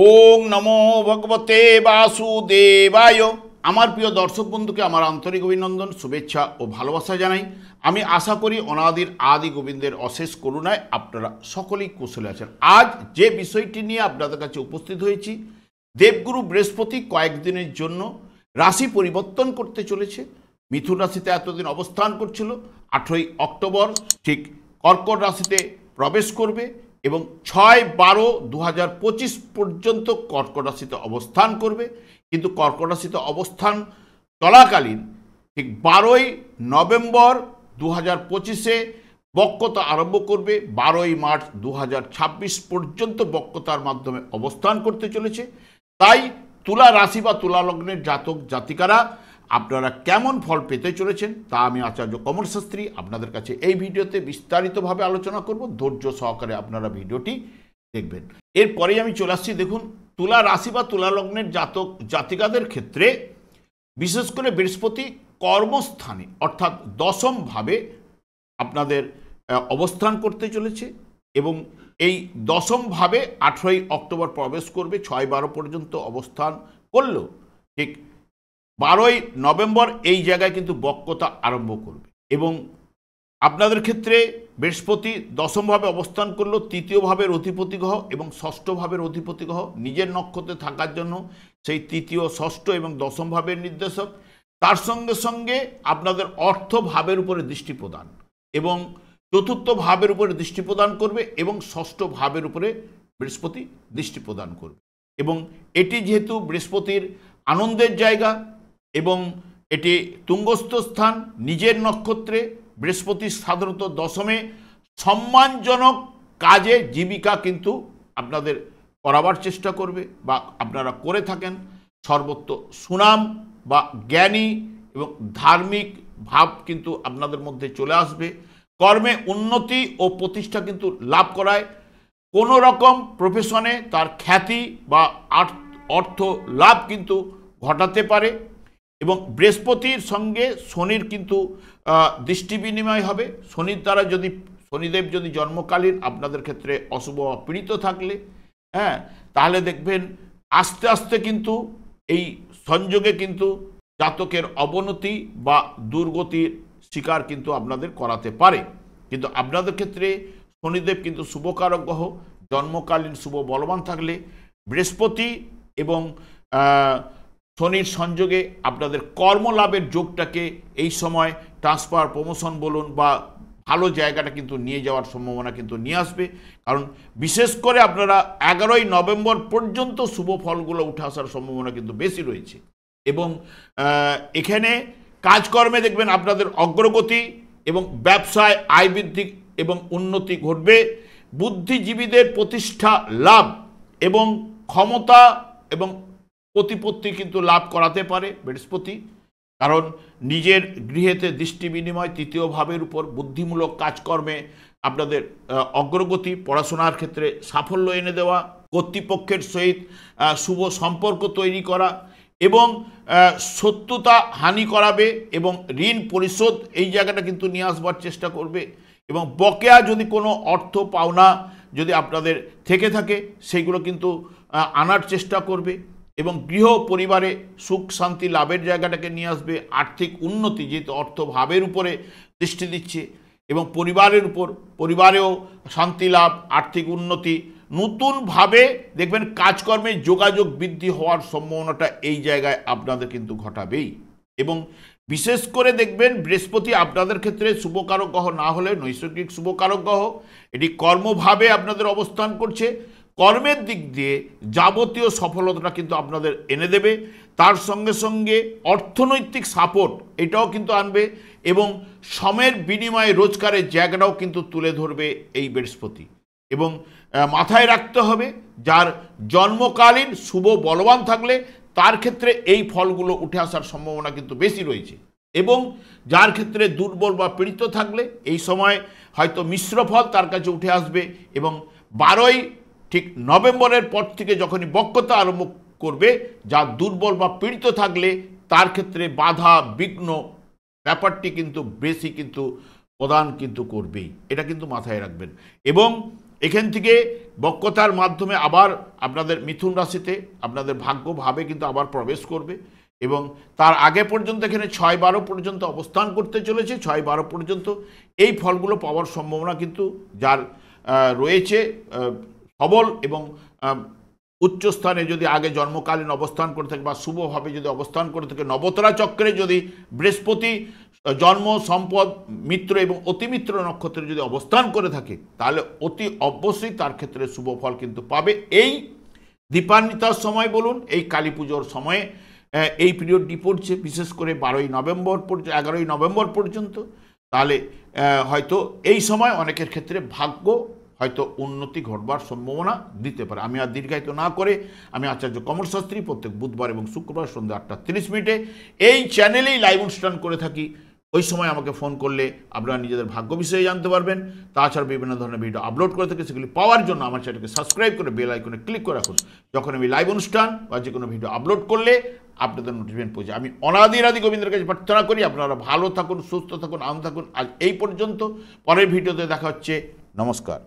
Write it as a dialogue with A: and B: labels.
A: ওং নমো ভগবতে বাসুদেবায়। আমার প্রিয় দর্শক বন্ধুকে আমার আন্তরিক অভিনন্দন, শুভেচ্ছা ও ভালোবাসা জানাই। আমি আশা করি অনাদির আদি গোবিন্দের অশেষ করুণায় আপনারা সকলেই কুশলে আছেন। আজ যে বিষয়টি নিয়ে আপনাদের কাছে উপস্থিত হয়েছি, দেবগুরু বৃহস্পতি কয়েকদিনের জন্য রাশি পরিবর্তন করতে চলেছে। মিথুন রাশিতে এতদিন অবস্থান করছিল, 8ই অক্টোবর ঠিক কর্কট রাশিতে প্রবেশ করবে এবং 6/12/2025 পর্যন্ত কর্কট রাশিতে অবস্থান করবে। কিন্তু কর্কট রাশিতে অবস্থান চলাকালীন ঠিক 12ই নভেম্বর 2025-এ বক্রতা আরম্ভ করবে। 12ই মার্চ 2026 পর্যন্ত বক্রতার মাধ্যমে অবস্থান করতে চলেছে। তাই তুলা রাশি বা তুলা লগ্নের জাতক জাতিকারা আপনারা কেমন ফল পেতে চলেছেন তা আমি আচার্য কমল শাস্ত্রী আপনাদের কাছে এই ভিডিওতে বিস্তারিতভাবে আলোচনা করব। ধৈর্য সহকারে আপনারা ভিডিওটি দেখবেন। এরপরেই আমি চলে আসছি। দেখুন, তুলা রাশি বা তুলা লগ্নের জাতক জাতিকাদের ক্ষেত্রে বিশেষ করে বৃহস্পতি কর্মস্থানে অর্থাৎ দশমভাবে আপনাদের অবস্থান করতে চলেছে এবং এই দশমভাবে 18ই অক্টোবর প্রবেশ করবে। 6/12 পর্যন্ত অবস্থান করল, ঠিক 12ই নভেম্বর এই জায়গায় কিন্তু বক্রতা আরম্ভ করবে এবং আপনাদের ক্ষেত্রে বৃহস্পতি দশমভাবে অবস্থান করলো। তৃতীয় ভাবের অধিপতি গ্রহ এবং ষষ্ঠ ভাবের অধিপতি গ্রহ নিজের নক্ষত্রে থাকার জন্য সেই তৃতীয়, ষষ্ঠ এবং দশম ভাবের নির্দেশক। তার সঙ্গে সঙ্গে আপনাদের অর্থ ভাবের উপরে দৃষ্টি প্রদান এবং চতুর্থ ভাবের উপরে দৃষ্টি প্রদান করবে এবং ষষ্ঠ ভাবের উপরে বৃহস্পতি দৃষ্টি প্রদান করবে। এবং এটি যেহেতু বৃহস্পতির আনন্দের জায়গা এবং এটি তুঙ্গস্থ স্থান, নিজের নক্ষত্রে বৃহস্পতি সাধারণত দশমে সম্মানজনক কাজে জীবিকা কিন্তু আপনাদের করাবার চেষ্টা করবে বা আপনারা করে থাকেন। সর্বত্র সুনাম বা জ্ঞানী এবং ধার্মিক ভাব কিন্তু আপনাদের মধ্যে চলে আসবে। কর্মে উন্নতি ও প্রতিষ্ঠা কিন্তু লাভ করায় কোনো রকম প্রফেশনে তার খ্যাতি বা অর্থ লাভ কিন্তু ঘটাতে পারে। এবং বৃহস্পতির সঙ্গে শনির কিন্তু দৃষ্টি বিনিময় হবে। শনির দ্বারা যদি শনিদেব যদি জন্মকালীন আপনাদের ক্ষেত্রে অশুভ পীড়িত থাকলে তাহলে দেখবেন আস্তে আস্তে কিন্তু এই সংযোগে কিন্তু জাতকের অবনতি বা দুর্গতির শিকার কিন্তু আপনাদের করাতে পারে। কিন্তু আপনাদের ক্ষেত্রে শনিদেব কিন্তু শুভকারক গ্রহ, জন্মকালীন শুভ বলবান থাকলে বৃহস্পতি এবং শনির সংযোগে আপনাদের কর্মলাভের যোগটাকে এই সময় ট্রান্সফার, প্রমোশন বলুন বা ভালো জায়গাটা কিন্তু নিয়ে যাওয়ার সম্ভাবনা কিন্তু নিয়ে আসবে। কারণ বিশেষ করে আপনারা 11ই নভেম্বর পর্যন্ত শুভ ফলগুলো উঠে আসার সম্ভাবনা কিন্তু বেশি রয়েছে এবং এখানে কাজকর্মে দেখবেন আপনাদের অগ্রগতি এবং ব্যবসায় আয় বৃদ্ধি এবং উন্নতি ঘটবে। বুদ্ধিজীবীদের প্রতিষ্ঠা লাভ এবং ক্ষমতা এবং প্রতিপত্তি কিন্তু লাভ করাতে পারে বৃহস্পতি। কারণ নিজের গৃহেতে দৃষ্টি বিনিময়, তৃতীয় ভাবের উপর বুদ্ধিমূলক কাজকর্মে আপনাদের অগ্রগতি, পড়াশোনার ক্ষেত্রে সাফল্য এনে দেওয়া, কর্তৃপক্ষের সহিত শুভ সম্পর্ক তৈরি করা এবং শত্রুতা হানি করাবে এবং ঋণ পরিশোধ এই জায়গাটা কিন্তু নিয়ে আসবার চেষ্টা করবে এবং বকেয়া যদি কোনো অর্থ পাওনা যদি আপনাদের থেকে থাকে সেইগুলো কিন্তু আনার চেষ্টা করবে এবং গৃহ পরিবারে সুখ শান্তি লাভের জায়গাটাকে নিয়ে আসবে। আর্থিক উন্নতি, যেহেতু অর্থ ভাবের উপরে দৃষ্টি দিচ্ছে এবং পরিবারের উপর, পরিবারেও শান্তি লাভ, আর্থিক উন্নতি, নতুনভাবে দেখবেন কাজকর্মে যোগাযোগ বৃদ্ধি হওয়ার সম্ভাবনাটা এই জায়গায় আপনাদের কিন্তু ঘটাবেই। এবং বিশেষ করে দেখবেন বৃহস্পতি আপনাদের ক্ষেত্রে শুভকারক গ্রহ না হলে নৈসর্গিক শুভকারক গ্রহ, এটি কর্মভাবে আপনাদের অবস্থান করছে। কর্মের দিক দিয়ে যাবতীয় সফলতাটা কিন্তু আপনাদের এনে দেবে। তার সঙ্গে সঙ্গে অর্থনৈতিক সাপোর্ট এটাও কিন্তু আনবে এবং সময়ের বিনিময়ে রোজগারের জায়গাটাও কিন্তু তুলে ধরবে এই বৃহস্পতি। এবং মাথায় রাখতে হবে, যার জন্মকালীন শুভ বলবান থাকলে তার ক্ষেত্রে এই ফলগুলো উঠে আসার সম্ভাবনা কিন্তু বেশি রয়েছে এবং যার ক্ষেত্রে দুর্বল বা পীড়িত থাকলে এই সময় হয়তো মিশ্র ফল তার কাছে উঠে আসবে। এবং 12ই ঠিক নভেম্বরের পর থেকে যখনই বক্রতা আরম্ভ করবে, যা দুর্বল বা পীড়িত থাকলে তার ক্ষেত্রে বাধা বিঘ্ন ব্যাপারটি কিন্তু বেশি কিন্তু প্রদান কিন্তু করবেই, এটা কিন্তু মাথায় রাখবেন। এবং এখান থেকে বক্রতার মাধ্যমে আবার আপনাদের মিথুন রাশিতে আপনাদের ভাগ্যভাবে কিন্তু আবার প্রবেশ করবে এবং তার আগে পর্যন্ত এখানে 6-12 পর্যন্ত অবস্থান করতে চলেছে। 6-12 পর্যন্ত এই ফলগুলো পাওয়ার সম্ভাবনা কিন্তু যার রয়েছে সবল এবং উচ্চ স্থানে যদি আগে জন্মকালীন অবস্থান করে থাকে বা শুভভাবে যদি অবস্থান করে থাকে, নবতরা চক্রে যদি বৃহস্পতি জন্ম, সম্পদ, মিত্র এবং অতিমিত্র নক্ষত্রে যদি অবস্থান করে থাকে, তাহলে অতি অবশ্যই তার ক্ষেত্রে শুভ ফল কিন্তু পাবে। এই দীপান্বিতার সময় বলুন, এই কালী পুজোর সময়ে এই পিরিয়ডটি পড়ছে, বিশেষ করে 11ই নভেম্বর পর্যন্ত। তাহলে হয়তো এই সময় অনেকের ক্ষেত্রে ভাগ্য হয়তো উন্নতি ঘটবার সম্ভাবনা দিতে পারে। আমি আর দীর্ঘায়িত না করে, আমি আচার্য কমল শাস্ত্রী প্রত্যেক বুধবার এবং শুক্রবার সন্ধ্যা 8:30 এই চ্যানেলেই লাইভ অনুষ্ঠান করে থাকি। ওই সময় আমাকে ফোন করলে আপনারা নিজেদের ভাগ্য বিষয়ে জানতে পারবেন। তাছাড়া বিভিন্ন ধরনের ভিডিও আপলোড করে থাকি, সেগুলি পাওয়ার জন্য আমার চ্যানেলকে সাবস্ক্রাইব করে বেল আইকনে ক্লিক করে রাখুন। যখন আমি লাইভ অনুষ্ঠান বা যে কোনো ভিডিও আপলোড করলে আপনাদের নোটিফিকেশন পৌঁছে। আমি অনাদি গোবিন্দের কাছে প্রার্থনা করি আপনারা ভালো থাকুন, সুস্থ থাকুন, আনন্দ থাকুন। আজ এই পর্যন্ত, পরের ভিডিওতে দেখা হচ্ছে। নমস্কার।